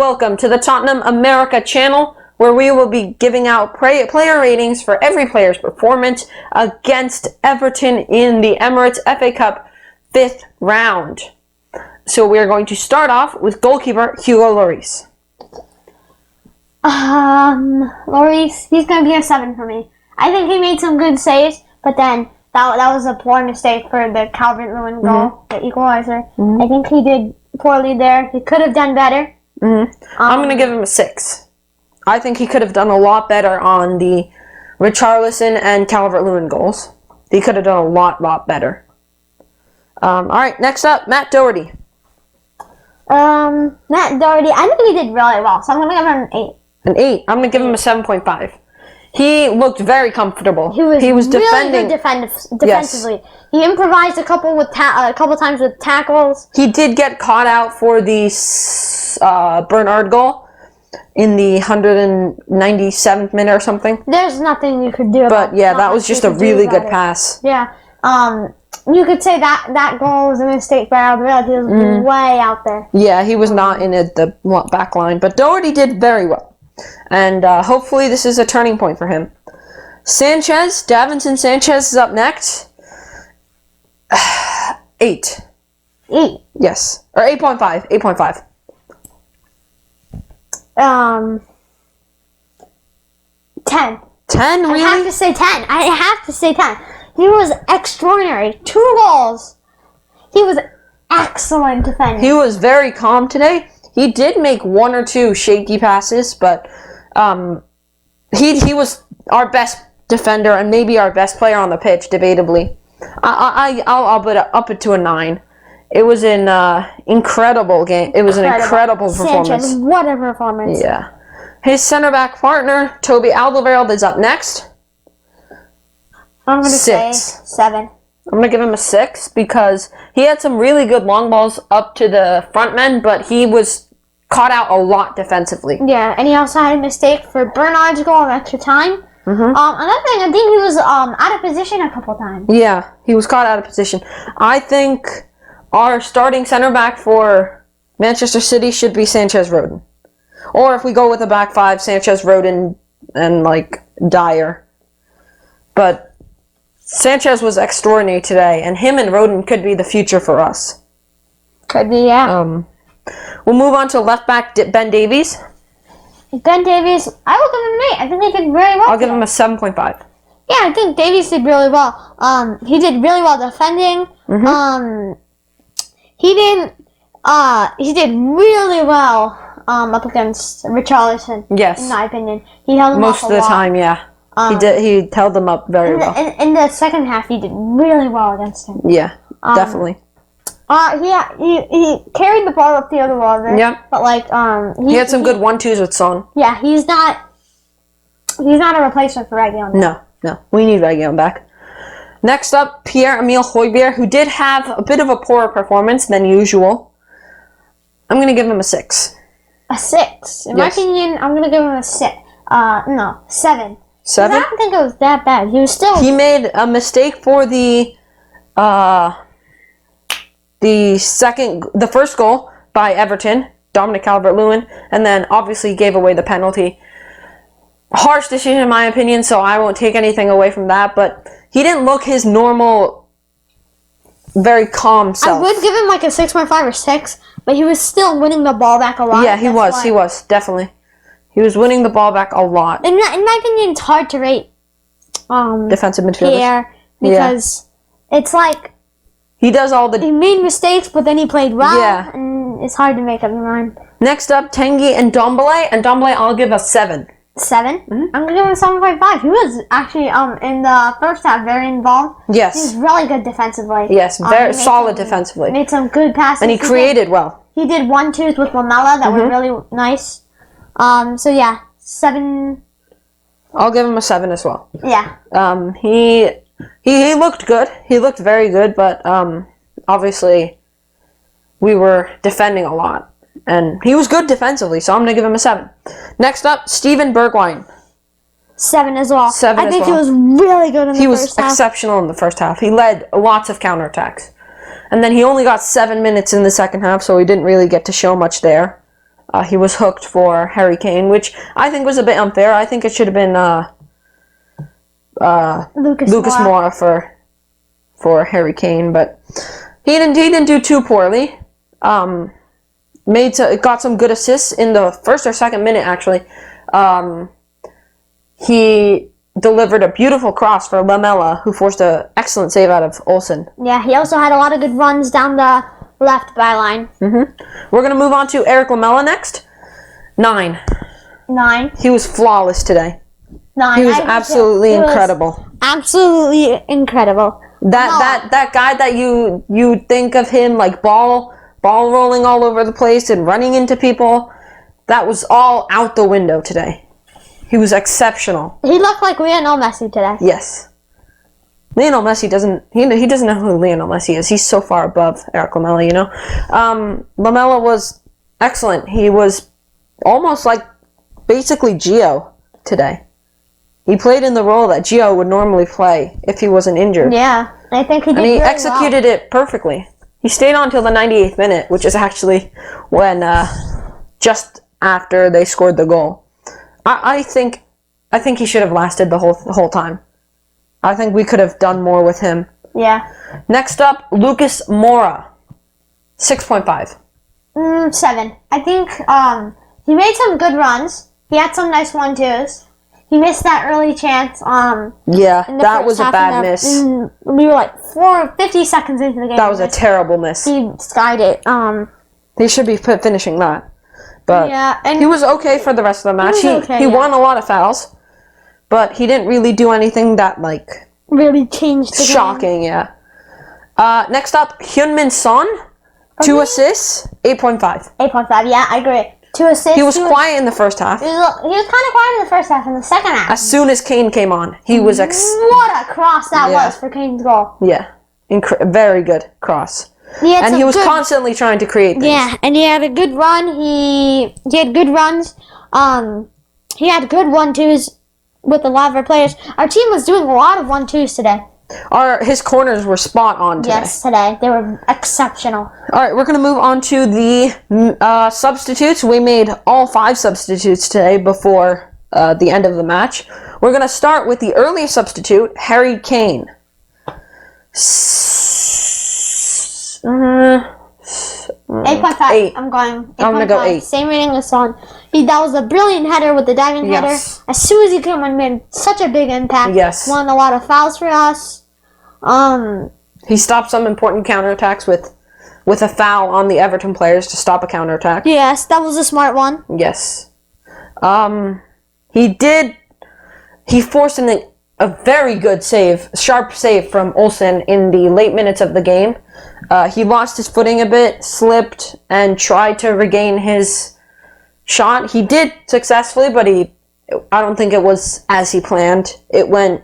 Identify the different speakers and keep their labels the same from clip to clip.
Speaker 1: welcome to the Tottenham America channel, where we will be giving out player ratings for every player's performance against Everton in the Emirates FA Cup 5th round. So we are going to start off with goalkeeper Hugo Lloris.
Speaker 2: Lloris, he's going to be a 7 for me. I think he made some good saves, but then that was a poor mistake for the Calvert-Lewin goal, the equalizer. I think he did poorly there. He could have done better.
Speaker 1: I'm going to give him a 6. I think he could have done a lot better on the Richarlison and Calvert-Lewin goals. He could have done a lot better. All right, next up, Matt Doherty.
Speaker 2: Matt Doherty, I think he did really well, so I'm going to give him an 8.
Speaker 1: An 8. I'm going to give him a 7.5. He looked very comfortable.
Speaker 2: He was defending really good defensively. Yes. He improvised a couple times with tackles.
Speaker 1: He did get caught out for the Bernard goal in the 197th minute or something.
Speaker 2: There's nothing you could do about it.
Speaker 1: But yeah, that was just a really good pass.
Speaker 2: Yeah. You could say that goal was a mistake by Alderweireld. He was way out there.
Speaker 1: Yeah, he was not in the back line. But Doherty did very well. And hopefully this is a turning point for him. Sanchez, Davinson Sanchez is up next. 8.
Speaker 2: 8?
Speaker 1: Yes. Or 8.5. 8.5.
Speaker 2: 10.
Speaker 1: 10, really?
Speaker 2: I have to say 10. I have to say 10. He was extraordinary. 2 goals. He was excellent defending.
Speaker 1: He was very calm today. He did make 1 or 2 shaky passes, but he was our best defender and maybe our best player on the pitch, debatably. I'll put up it to a 9. It was an incredible game. It was an incredible performance.
Speaker 2: Sanchez, what a performance.
Speaker 1: Yeah. His center back partner, Toby Alderweireld, is up next.
Speaker 2: I'm going to say 7.
Speaker 1: I'm going to give him a 6 because he had some really good long balls up to the front men, but he was caught out a lot defensively.
Speaker 2: Yeah, and he also had a mistake for Bernard's goal of extra time. Another thing, I think he was out of position a couple times. Yeah,
Speaker 1: he was caught out of position. I think our starting center back for Manchester City should be Sanchez Rodon. Or if we go with a back 5, Sanchez Rodon and like Dyer. But Sanchez was extraordinary today, and him and Rodon could be the future for us.
Speaker 2: Could be, yeah.
Speaker 1: We'll move on to left back Ben Davies.
Speaker 2: Ben Davies, I will give him an 8. I think he did very well.
Speaker 1: I'll give him a 7.5.
Speaker 2: Yeah, I think Davies did really well. He did really well defending. He did really well up against Richarlison.
Speaker 1: Yes.
Speaker 2: In my opinion, he held him
Speaker 1: most
Speaker 2: up
Speaker 1: of the time. Yeah. He held them up very well.
Speaker 2: In the second half, he did really well against him.
Speaker 1: Yeah, definitely.
Speaker 2: He carried the ball up the other wall there.
Speaker 1: Yeah.
Speaker 2: But like
Speaker 1: he had some good 1-2s with Son.
Speaker 2: Yeah, he's not a replacement for Reguilón.
Speaker 1: No. We need Reguilón back. Next up, Pierre-Emile Højbjerg, who did have a bit of a poorer performance than usual. I'm going to give him a 6.
Speaker 2: A 6? In my opinion, I'm going to give him a 6. 7.
Speaker 1: 7?
Speaker 2: I don't think it was that bad. He made
Speaker 1: a mistake for the first goal by Everton, Dominic Calvert-Lewin, and then obviously gave away the penalty. Harsh decision in my opinion, so I won't take anything away from that, but he didn't look his normal, very calm self.
Speaker 2: I would give him like a 6.5 or 6, but he was still winning the ball back a lot.
Speaker 1: Yeah, he was, definitely. He was winning the ball back a lot.
Speaker 2: In my opinion, it's hard to rate
Speaker 1: defensive midfielders.
Speaker 2: Pierre, because it's like
Speaker 1: he does all the...
Speaker 2: He made mistakes, but then he played well,
Speaker 1: yeah.
Speaker 2: And it's hard to make up your mind.
Speaker 1: Next up, Tanguy and Ndombele. And Ndombele, I'll give a 7.
Speaker 2: 7? I'm going to give him a 7.5. He was actually, in the first half, very involved.
Speaker 1: Yes.
Speaker 2: He was really good defensively.
Speaker 1: Yes, very solid defensively.
Speaker 2: Made some good passes.
Speaker 1: And he created well.
Speaker 2: He did 1-2s with Lamela that were really nice. So, yeah, 7.
Speaker 1: I'll give him a 7 as well.
Speaker 2: Yeah.
Speaker 1: He looked good. He looked very good, but obviously we were defending a lot. And he was good defensively, so I'm going to give him a 7. Next up, Steven Bergwijn.
Speaker 2: 7 as well.
Speaker 1: 7
Speaker 2: I think he was really good in the first half.
Speaker 1: He was exceptional in the first half. He led lots of counterattacks. And then he only got 7 minutes in the second half, so he didn't really get to show much there. He was hooked for Harry Kane, which I think was a bit unfair. I think it should have been Lucas Moura for Harry Kane, but he didn't do too poorly. Got some good assists in the first or second minute, actually. He delivered a beautiful cross for Lamela, who forced an excellent save out of Olsen.
Speaker 2: Yeah, he also had a lot of good runs down the left byline.
Speaker 1: We're going to move on to Erik Lamela next. 9. He was flawless today.
Speaker 2: 9.
Speaker 1: He was absolutely incredible.
Speaker 2: Absolutely incredible.
Speaker 1: That guy that you think of him like ball rolling all over the place and running into people, that was all out the window today. He was exceptional.
Speaker 2: He looked like Lionel Messi today.
Speaker 1: Yes. Lionel Messi doesn't know who Lionel Messi is. He's so far above Erik Lamela, you know. Lamela was excellent. He was almost like basically Gio today. He played in the role that Gio would normally play if he wasn't injured.
Speaker 2: Yeah, I think he did.
Speaker 1: And he
Speaker 2: really
Speaker 1: executed it perfectly. He stayed on till the 98th minute, which is actually when just after they scored the goal. I think he should have lasted the whole time. I think we could have done more with him.
Speaker 2: Yeah.
Speaker 1: Next up, Lucas Moura, 6.5.
Speaker 2: 7. I think he made some good runs. He had some nice 1-2s. He missed that early chance.
Speaker 1: Yeah, that was a bad miss.
Speaker 2: We were like 50 seconds into the game.
Speaker 1: That was a terrible miss.
Speaker 2: He skied it.
Speaker 1: They should be finishing that. But
Speaker 2: yeah, and
Speaker 1: he was okay for the rest of the match. He won a lot of fouls, but he didn't really do anything that
Speaker 2: really changed the
Speaker 1: shocking.
Speaker 2: game.
Speaker 1: Yeah. Next up, Heung-min Son, 2 assists, 8.5.
Speaker 2: 8.5. Yeah, I agree. 2 assists.
Speaker 1: He was quiet in the first half.
Speaker 2: He was kind of quiet in the first half. In the second half,
Speaker 1: as soon as Kane came on, he was
Speaker 2: what a cross that was for Kane's goal.
Speaker 1: Yeah, very good cross. And he was constantly trying to create things.
Speaker 2: Yeah, and he had a good run. He had good runs. He had good 1-2s with a lot of our players. Our team was doing a lot of 1-2s today.
Speaker 1: His corners were spot on today.
Speaker 2: Yes, today. They were exceptional.
Speaker 1: All right, we're going to move on to the substitutes. We made all 5 substitutes today before the end of the match. We're going to start with the earliest substitute, Harry Kane.
Speaker 2: 8.5.
Speaker 1: 8.
Speaker 2: I'm going 8.5.
Speaker 1: I'm going to go 8.
Speaker 2: Same rating as Son. That was a brilliant header with the diving header. As soon as he came on, made such a big impact.
Speaker 1: Yes.
Speaker 2: Won a lot of fouls for us.
Speaker 1: He stopped some important counterattacks with a foul on the Everton players to stop a counterattack.
Speaker 2: Yes, that was a smart one.
Speaker 1: Yes. He forced a very good sharp save from Olsen in the late minutes of the game. He lost his footing a bit, slipped, and tried to regain his shot. He did successfully, but I don't think it was as he planned. It went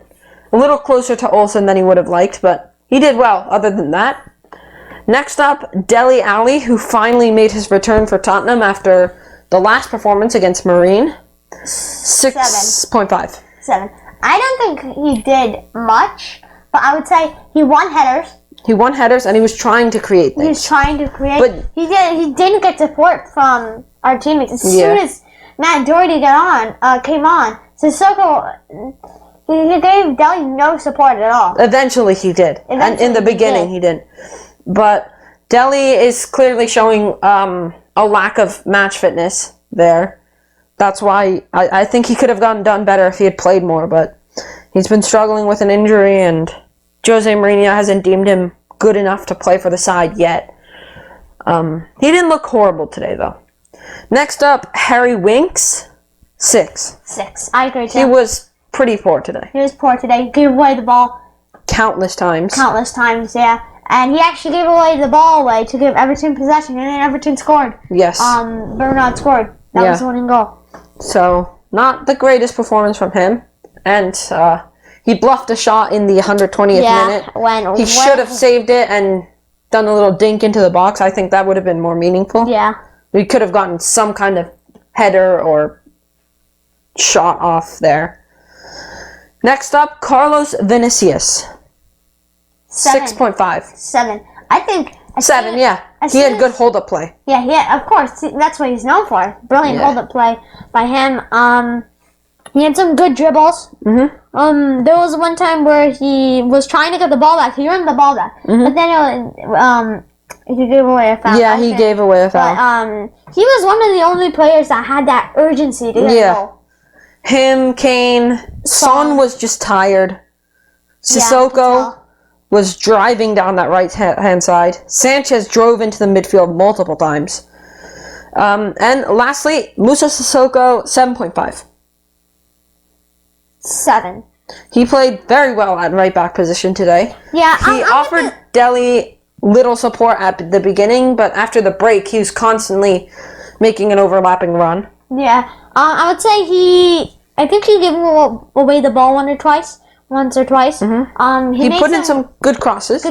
Speaker 1: a little closer to Olsen than he would have liked, but he did well other than that. Next up, Dele Alli, who finally made his return for Tottenham after the last performance against Marine. 6.5.
Speaker 2: 7. I don't think he did much, but I would say he won headers.
Speaker 1: He won headers, and he was trying to create things.
Speaker 2: He was trying to create.
Speaker 1: But
Speaker 2: he didn't get support from our teammates. As soon as Matt Doherty came on, Sissoko, he gave Dele no support at all.
Speaker 1: Eventually he did. And in the beginning he didn't. But Dele is clearly showing a lack of match fitness there. That's why I think he could have done better if he had played more, but he's been struggling with an injury, and Jose Mourinho hasn't deemed him good enough to play for the side yet. He didn't look horrible today, though. Next up, Harry Winks, 6.
Speaker 2: 6. I agree, too.
Speaker 1: He was pretty poor today.
Speaker 2: He was poor today. He gave away the ball.
Speaker 1: Countless times, yeah.
Speaker 2: And he actually gave away the ball away to give Everton possession, and then Everton scored.
Speaker 1: Yes.
Speaker 2: Bernard scored. That was the winning goal.
Speaker 1: So, not the greatest performance from him. And he bluffed a shot in the 120th minute. He should have saved it and done a little dink into the box. I think that would have been more meaningful.
Speaker 2: Yeah.
Speaker 1: We could have gotten some kind of header or shot off there. Next up, Carlos Vinicius. 6.5.
Speaker 2: 7. I think...
Speaker 1: 7, yeah. He had good hold-up play.
Speaker 2: Yeah, of course. That's what he's known for. Brilliant hold-up play by him. He had some good dribbles.
Speaker 1: Mm-hmm.
Speaker 2: There was one time where he was trying to get the ball back. He earned the ball back, but then he gave away a foul.
Speaker 1: Yeah, he gave away a foul.
Speaker 2: But he was one of the only players that had that urgency to get a goal.
Speaker 1: Him, Kane, Son was just tired. Sissoko was driving down that right-hand side. Sanchez drove into the midfield multiple times. And lastly, Moussa Sissoko, 7.5.
Speaker 2: 7.
Speaker 1: He played very well at right-back position today.
Speaker 2: Yeah,
Speaker 1: he offered Dele little support at the beginning, but after the break, he was constantly making an overlapping run.
Speaker 2: Yeah, I would say I think he gave away the ball once or twice.
Speaker 1: Mm-hmm. He put in some good crosses.
Speaker 2: He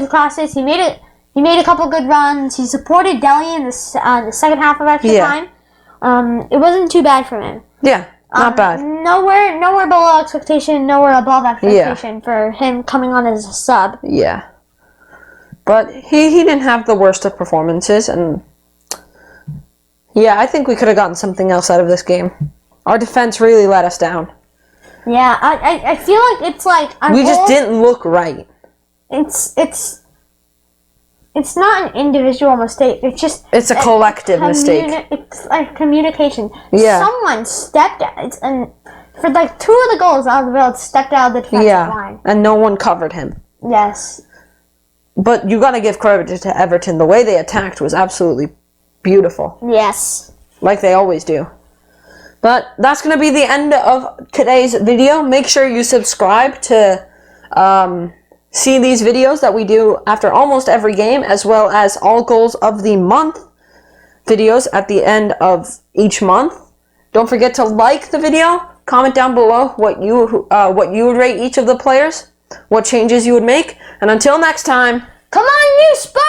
Speaker 2: made a couple good runs. He supported Dele in the second half of extra time. It wasn't too bad for him.
Speaker 1: Yeah, not bad.
Speaker 2: Nowhere below expectation. Nowhere above expectation for him coming on as a sub.
Speaker 1: Yeah, but he didn't have the worst of performances, and I think we could have gotten something else out of this game. Our defense really let us down.
Speaker 2: Yeah, I feel like it's like
Speaker 1: we just didn't look right.
Speaker 2: It's not an individual mistake. It's a
Speaker 1: collective mistake.
Speaker 2: It's like communication.
Speaker 1: Yeah.
Speaker 2: Someone stepped out, and for like 2 of the goals out of the field, stepped out of the defensive line.
Speaker 1: And no one covered him.
Speaker 2: Yes.
Speaker 1: But you got to give credit to Everton. The way they attacked was absolutely beautiful.
Speaker 2: Yes.
Speaker 1: Like they always do. But that's going to be the end of today's video. Make sure you subscribe to see these videos that we do after almost every game, as well as all goals of the month videos at the end of each month. Don't forget to like the video. Comment down below what you would rate each of the players, what changes you would make. And until next time,
Speaker 2: come on, you Spurs!